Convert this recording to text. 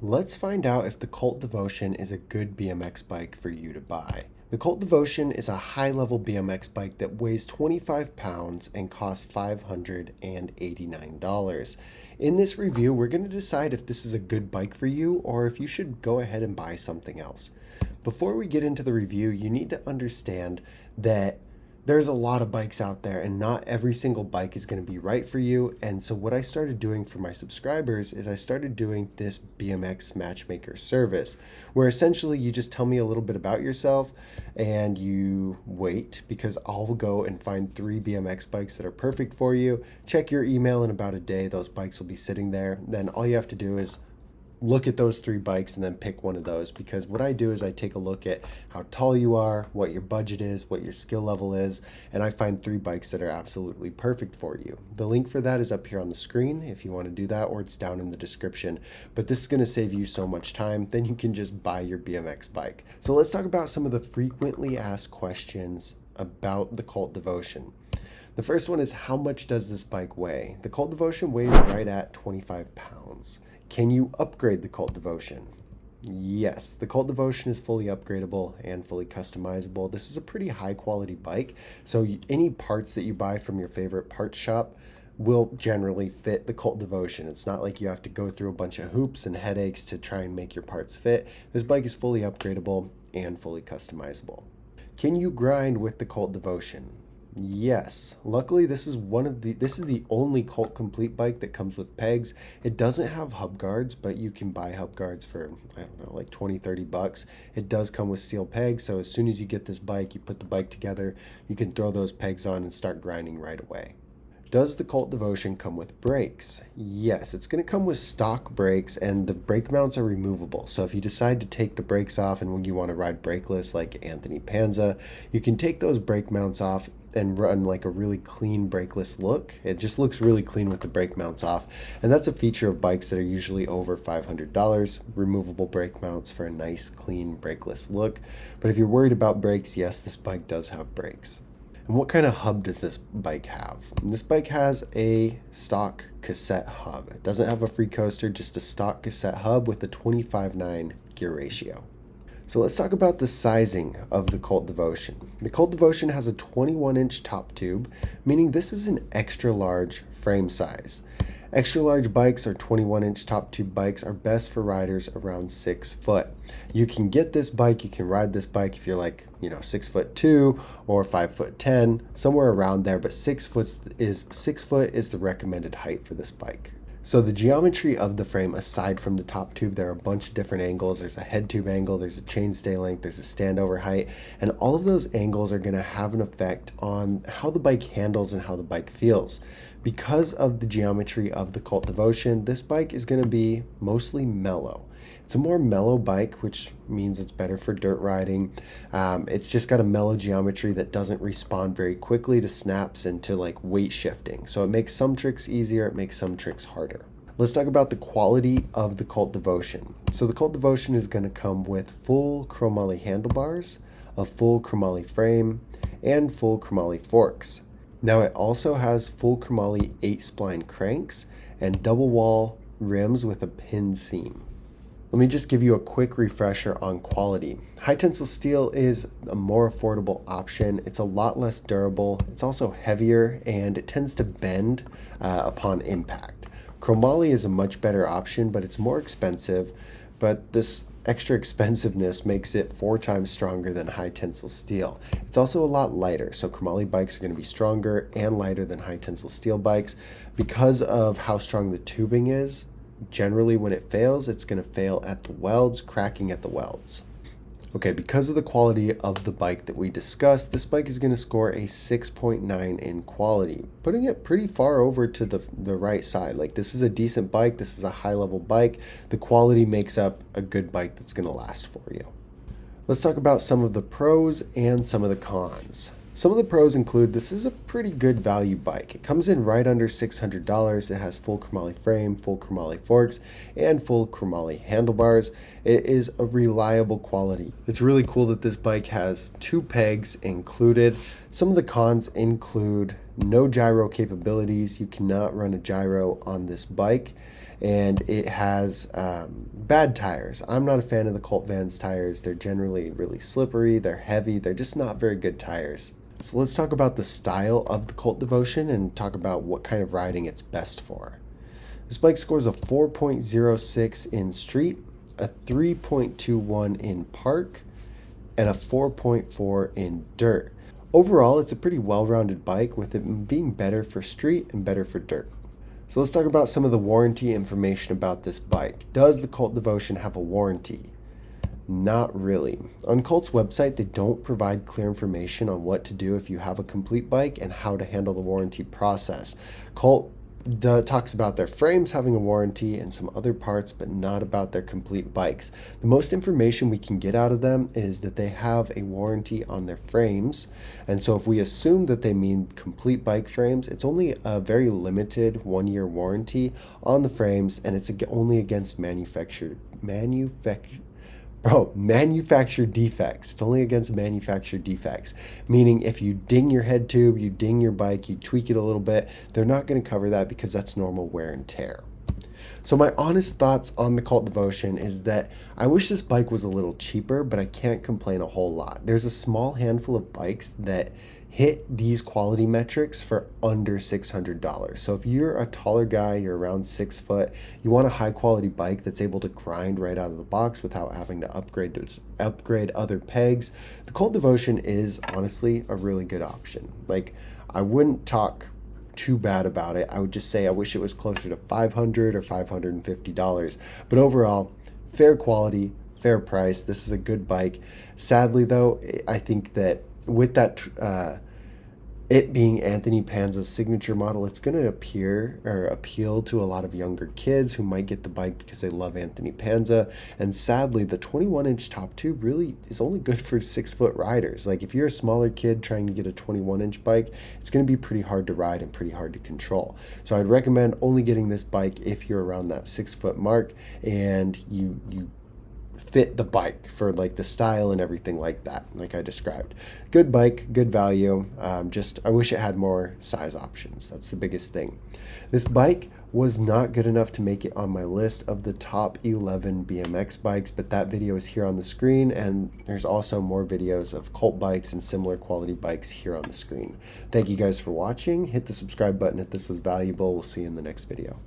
Let's find out if the Colt Devotion is a good BMX bike for you to buy. The Colt Devotion is a high-level BMX bike that weighs 25 pounds and costs $589. In this review, we're going to decide if this is a good bike for you or if you should go ahead and buy something else. Before we get into the review, you need to understand that there's a lot of bikes out there and not every single bike is going to be right for you. And so what I started doing for my subscribers is I started doing this BMX matchmaker service where essentially you just tell me a little bit about yourself and you wait because I'll go and find 3 BMX bikes that are perfect for you. Check your email in about a day. Those bikes will be sitting there. Then all you have to do is look at those 3 bikes and then pick one of those, because what I do is I take a look at how tall you are, what your budget is, what your skill level is, and I find 3 bikes that are absolutely perfect for you. The link for that is up here on the screen if you want to do that, or it's down in the description. But this is going to save you so much time, then you can just buy your BMX bike. So let's talk about some of the frequently asked questions about the Colt Devotion. The first one is, how much does this bike weigh? The Colt Devotion weighs right at 25 pounds. Can you upgrade the Colt Devotion? Yes, the Colt Devotion is fully upgradable and fully customizable. This is a pretty high quality bike, so any parts that you buy from your favorite parts shop will generally fit the Colt Devotion. It's not like you have to go through a bunch of hoops and headaches to try and make your parts fit. This bike is fully upgradable and fully customizable. Can you grind with the Colt Devotion? Yes. Luckily, this is the only Colt Complete bike that comes with pegs. It doesn't have hub guards, but you can buy hub guards for, I don't know, like 20-30 bucks. It does come with steel pegs, so as soon as you get this bike, you put the bike together, you can throw those pegs on and start grinding right away. Does the Colt Devotion come with brakes? Yes, it's going to come with stock brakes, and the brake mounts are removable. So if you decide to take the brakes off and when you want to ride brakeless like Anthony Panza, you can take those brake mounts off and run like a really clean brakeless look. It just looks really clean with the brake mounts off, and that's a feature of bikes that are usually over $500. Removable brake mounts for a nice clean brakeless look. But if you're worried about brakes, yes, this bike does have brakes. And what kind of hub does this bike have? And this bike has a stock cassette hub. It doesn't have a free coaster, just a stock cassette hub with a 25/9 gear ratio. So let's talk about the sizing of the Colt Devotion. The Colt Devotion has a 21-inch top tube, meaning this is an extra large frame size. Extra large bikes or 21-inch top tube bikes are best for riders around 6 foot. You can get this bike, you can ride this bike if you're like, 6'2" or 5'10", somewhere around there, but 6 foot is the recommended height for this bike. So the geometry of the frame, aside from the top tube, there are a bunch of different angles. There's a head tube angle, there's a chainstay length, there's a standover height, and all of those angles are going to have an effect on how the bike handles and how the bike feels. Because of the geometry of the Colt Devotion, this bike is going to be mostly mellow. It's a more mellow bike, which means it's better for dirt riding. It's just got a mellow geometry that doesn't respond very quickly to snaps and to like weight shifting. So it makes some tricks easier, it makes some tricks harder. Let's talk about the quality of the Colt Devotion. So the Colt Devotion is going to come with full chromoly handlebars, a full chromoly frame, and full chromoly forks. Now it also has full chromoly 8-spline cranks and double wall rims with a pin seam. Let me just give you a quick refresher on quality. High tensile steel is a more affordable option. It's a lot less durable. It's also heavier and it tends to bend upon impact. Chromoly is a much better option, but it's more expensive. But this extra expensiveness makes it 4 times stronger than high tensile steel. It's also a lot lighter, so chromoly bikes are going to be stronger and lighter than high tensile steel bikes. Because of how strong the tubing is, generally when it fails, it's going to fail at the welds, cracking at the welds. Okay, because of the quality of the bike that we discussed, this bike is going to score a 6.9 in quality, putting it pretty far over to the right side. Like, this is a decent bike, this is a high level bike. The quality makes up a good bike that's going to last for you. Let's talk about some of the pros and some of the cons. Some of the pros include this is a pretty good value bike. It comes in right under $600. It has full chromoly frame, full chromoly forks, and full chromoly handlebars. It is a reliable quality. It's really cool that this bike has 2 pegs included. Some of the cons include no gyro capabilities. You cannot run a gyro on this bike. and it has bad tires. I'm not a fan of the Colt Vans tires. They're generally really slippery, they're heavy, they're just not very good tires. So let's talk about the style of the Colt Devotion and talk about what kind of riding it's best for. This bike scores a 4.06 in street, a 3.21 in park, and a 4.4 in dirt. Overall, it's a pretty well-rounded bike, with it being better for street and better for dirt. So let's talk about some of the warranty information about this bike. Does the Colt Devotion have a warranty? Not really. On Colt's website, they don't provide clear information on what to do if you have a complete bike and how to handle the warranty process. Colt talks about their frames having a warranty and some other parts, but not about their complete bikes. The most information we can get out of them is that they have a warranty on their frames, and so if we assume that they mean complete bike frames, it's only a very limited 1-year warranty on the frames, and it's only against manufacturer defects. It's only against manufacturer defects, meaning if you ding your head tube, you ding your bike, you tweak it a little bit, they're not going to cover that because that's normal wear and tear. So my honest thoughts on the Colt Devotion is that I wish this bike was a little cheaper, but I can't complain a whole lot. There's a small handful of bikes that hit these quality metrics for under $600. So if you're a taller guy, you're around 6 foot, you want a high quality bike that's able to grind right out of the box without having to upgrade other pegs, the Colt Devotion is honestly a really good option. Like, I wouldn't talk too bad about it. I would just say I wish it was closer to $500 or $550. But overall, fair quality, fair price. This is a good bike. Sadly though, I think that with that it being Anthony Panza's signature model, it's going to appeal to a lot of younger kids who might get the bike because they love Anthony Panza. And sadly, the 21-inch top tube really is only good for 6-foot riders. Like, if you're a smaller kid trying to get a 21-inch bike, it's going to be pretty hard to ride and pretty hard to control. So I'd recommend only getting this bike if you're around that 6-foot mark and you fit the bike for like the style and everything like that, like I described. Good bike, good value. Just I wish it had more size options. That's the biggest thing. This bike was not good enough to make it on my list of the top 11 BMX bikes, but that video is here on the screen, and there's also more videos of Colt bikes and similar quality bikes here on the screen. Thank you guys for watching. Hit the subscribe button if this was valuable. We'll see you in the next video.